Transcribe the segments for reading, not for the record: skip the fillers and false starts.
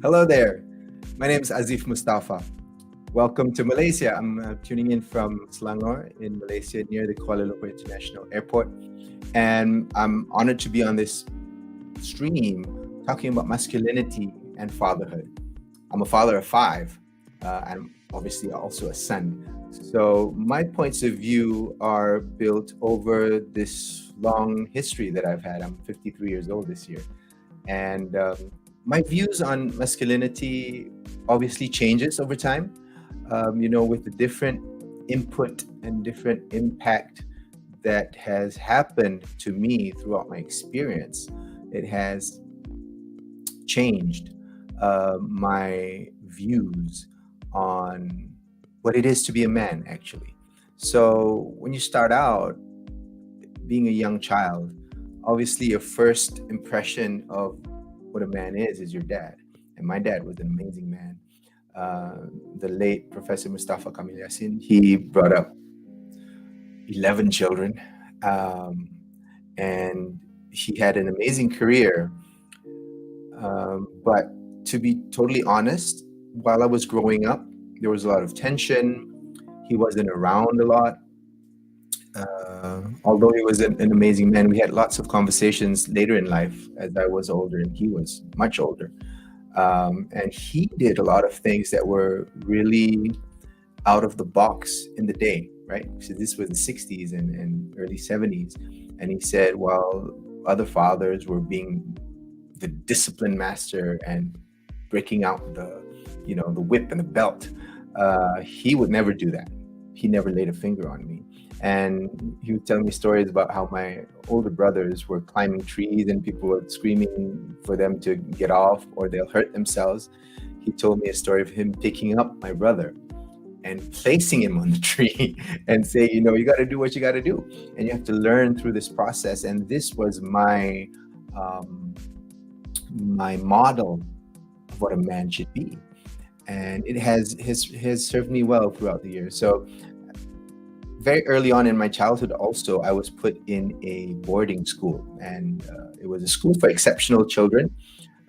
Hello there. My name is Aziph Mustapha. Welcome to Malaysia. I'm tuning in from Selangor in Malaysia near the Kuala Lumpur International Airport. And I'm honored to be on this stream talking about masculinity and fatherhood. I'm a father of 5 and obviously also a son. So my points of view are built over this long history that I've had. I'm 53 years old this year. And my views on masculinity obviously changes over time, with the different input and different impact that has happened to me throughout my experience. It has changed my views on what it is to be a man, actually. So when you start out being a young child, obviously your first impression of what a man is your dad. And my dad was an amazing man. The late Professor Mustafa 𝗀𝗃 𝗀𝗃, he brought up 11 children, and he had an amazing career. But to be totally honest, while I was growing up, there was a lot of tension. He wasn't around a lot. Although he was an amazing man, we had lots of conversations later in life as I was older and he was much older. And he did a lot of things that were really out of the box in the day, right? So this was the 60s and early 70s. And he said, while other fathers were being the discipline master and breaking out the whip and the belt, he would never do that. He never laid a finger on me. And he would tell me stories about how my older brothers were climbing trees and people were screaming for them to get off or they'll hurt themselves. He told me a story of him picking up my brother and placing him on the tree and say, you got to do what you got to do. And you have to learn through this process. And this was my model of what a man should be. And it has served me well throughout the years. So very early on in my childhood also, I was put in a boarding school, and it was a school for exceptional children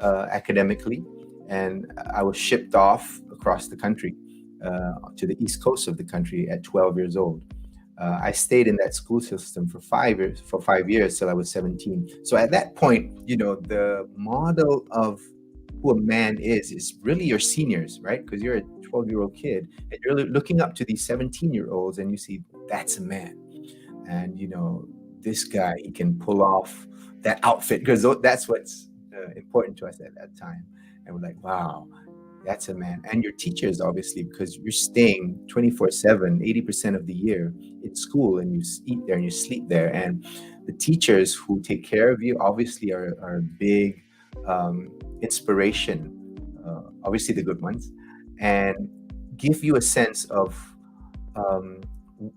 academically, and I was shipped off across the country to the east coast of the country at 12 years old. I stayed in that school system for 5 years till I was 17. So at that point, the model of who a man is really your seniors, right? Because you're a 12-year-old kid and you're looking up to these 17-year-olds and you see that's a man. And this guy, he can pull off that outfit because that's what's important to us at that time. And we're like, wow, that's a man. And your teachers, obviously, because you're staying 24/7, 80% of the year in school, and you eat there and you sleep there. And the teachers who take care of you obviously are a big inspiration, obviously the good ones, and give you a sense of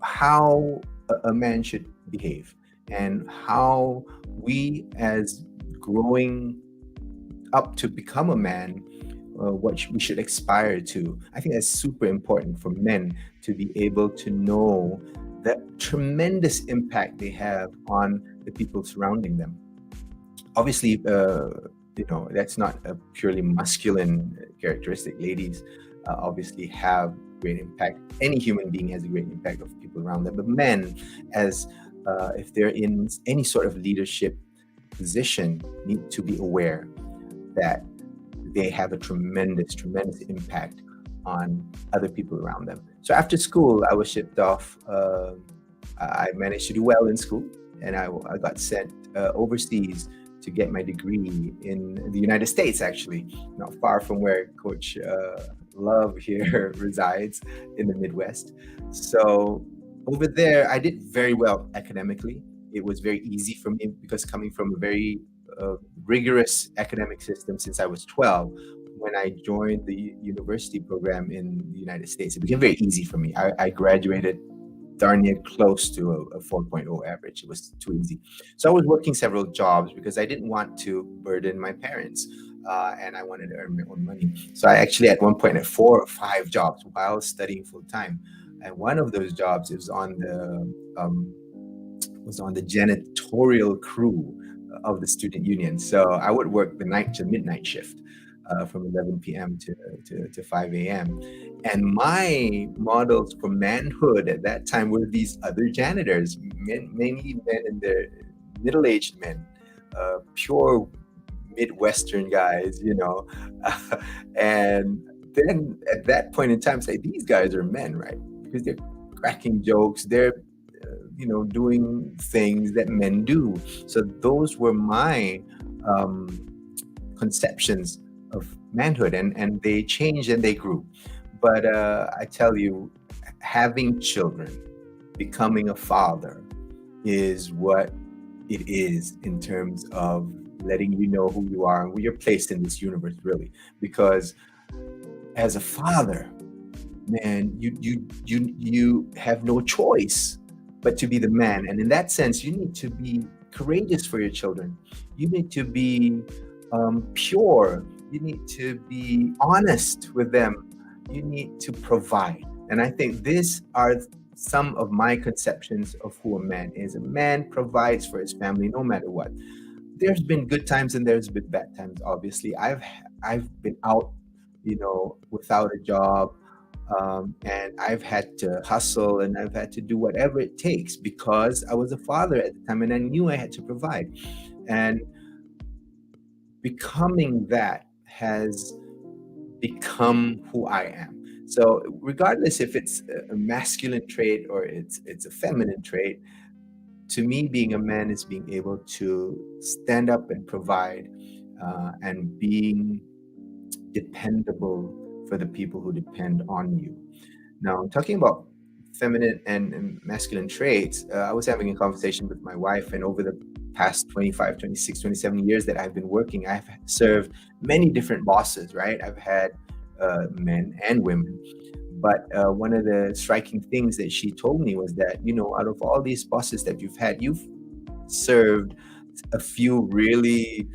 how a man should behave and how we, as growing up to become a man, what we should aspire to. I think that's super important for men to be able to know the tremendous impact they have on the people surrounding them. Obviously, that's not a purely masculine characteristic. Ladies obviously have great impact. Any human being has a great impact of people around them. But men, as if they're in any sort of leadership position, need to be aware that they have a tremendous impact on other people around them. So after school, I was shipped off. I managed to do well in school, and I got sent overseas to get my degree in the United States, actually, not far from where Coach Love here resides in the Midwest. So over there, I did very well academically. It was very easy for me because coming from a very rigorous academic system since I was 12, when I joined the university program in the United States, it became very easy for me. I graduated darn near close to a 4.0 average. It was too easy. So I was working several jobs because I didn't want to burden my parents, and I wanted to earn my own money. So I actually at one point had 4 or 5 jobs while studying full time. And one of those jobs was on the janitorial crew of the student union. So I would work the midnight shift. from 11 p.m. to 5 a.m. And my models for manhood at that time were these other janitors, mainly men in their middle-aged men, pure Midwestern guys, and then at that point in time, say these guys are men, right? Because they're cracking jokes, they're doing things that men do. So those were my conceptions of manhood, and they changed and they grew. But I tell you, having children, becoming a father, is what it is in terms of letting you know who you are and where you're placed in this universe, really. Because as a father, man, you have no choice but to be the man. And in that sense, you need to be courageous for your children. You need to be pure. You need to be honest with them. You need to provide. And I think these are some of my conceptions of who a man is. A man provides for his family no matter what. There's been good times and there's been bad times, obviously. I've been out, without a job, and I've had to hustle and I've had to do whatever it takes because I was a father at the time and I knew I had to provide. And becoming that has become who I am. So regardless if it's a masculine trait or it's a feminine trait, to me, being a man is being able to stand up and provide, and being dependable for the people who depend on you. Now, talking about feminine and masculine traits, I was having a conversation with my wife, and over the past 25, 26, 27 years that I've been working, I've served many different bosses, right? I've had men and women. But one of the striking things that she told me was that, out of all these bosses that you've had, you've served a few really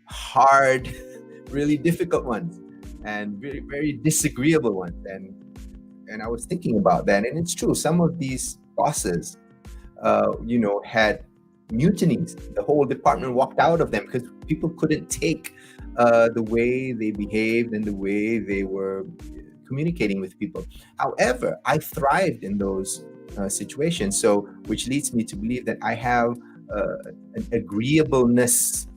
hard, really difficult ones, and very, very disagreeable ones. And I was thinking about that, and it's true. Some of these bosses, had mutinies. The whole department walked out of them because people couldn't take the way they behaved and the way they were communicating with people. However, I thrived in those situations. So, which leads me to believe that I have an agreeableness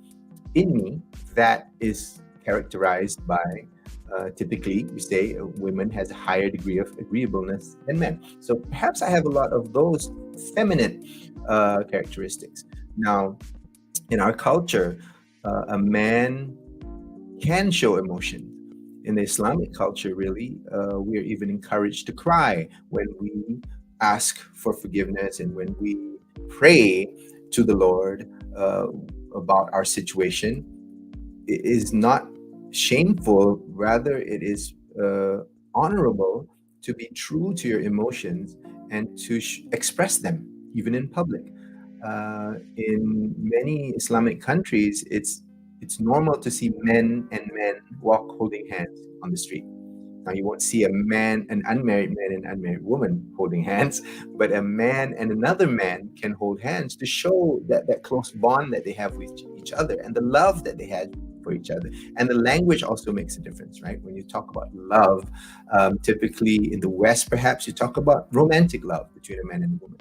in me that is characterized by, typically, we say a woman has a higher degree of agreeableness than men. So perhaps I have a lot of those feminine characteristics. Now, in our culture, a man can show emotion. In the Islamic culture, really, we are even encouraged to cry when we ask for forgiveness and when we pray to the Lord about our situation. It is not shameful, rather it is honorable to be true to your emotions and to express them, even in public. In many Islamic countries, it's normal to see men and men walk holding hands on the street. Now, you won't see an unmarried man and unmarried woman holding hands, but a man and another man can hold hands to show that close bond that they have with each other and the love that they had for each other. And the language also makes a difference, right? When you talk about love, typically in the West, perhaps you talk about romantic love between a man and a woman.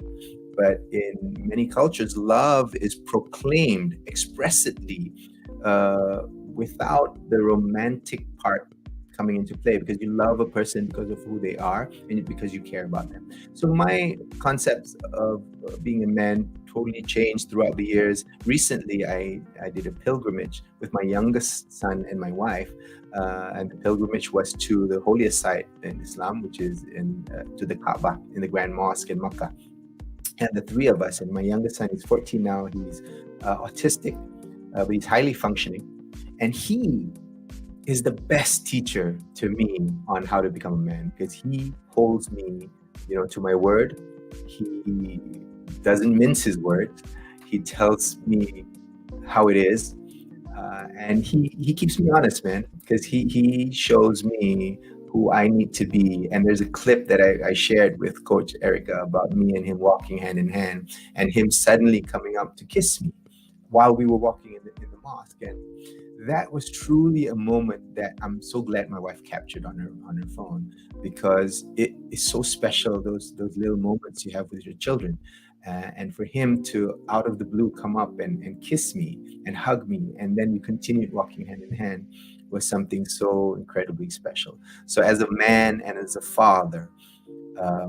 But in many cultures, love is proclaimed expressly without the romantic part coming into play, because you love a person because of who they are and because you care about them. So my concepts of being a man totally changed throughout the years. Recently, I did a pilgrimage with my youngest son and my wife, and the pilgrimage was to the holiest site in Islam, which is to the Kaaba in the Grand Mosque in Makkah. And the three of us, and my youngest son is 14 now, he's autistic, but he's highly functioning. And he is the best teacher to me on how to become a man, because he holds me, to my word. He doesn't mince his words. He tells me how it is. And he keeps me honest, man, because he shows me who I need to be. And there's a clip that I shared with Coach Erika about me and him walking hand in hand, and him suddenly coming up to kiss me while we were walking in the mosque. And that was truly a moment that I'm so glad my wife captured on her phone, because it is so special, those little moments you have with your children. And for him to, out of the blue, come up and kiss me and hug me, and then we continued walking hand in hand, was something so incredibly special. So as a man and as a father,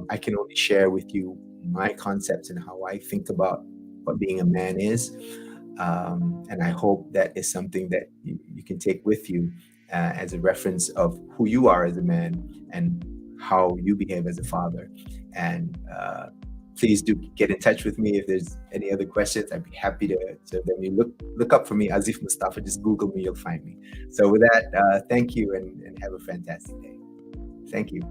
I can only share with you my concepts and how I think about what being a man is. And I hope that is something that you can take with you as a reference of who you are as a man and how you behave as a father. And please do get in touch with me if there's any other questions. I'd be happy to then you look up for me, Aziph Mustapha. Just Google me, you'll find me. So with that, thank you, and have a fantastic day. Thank you.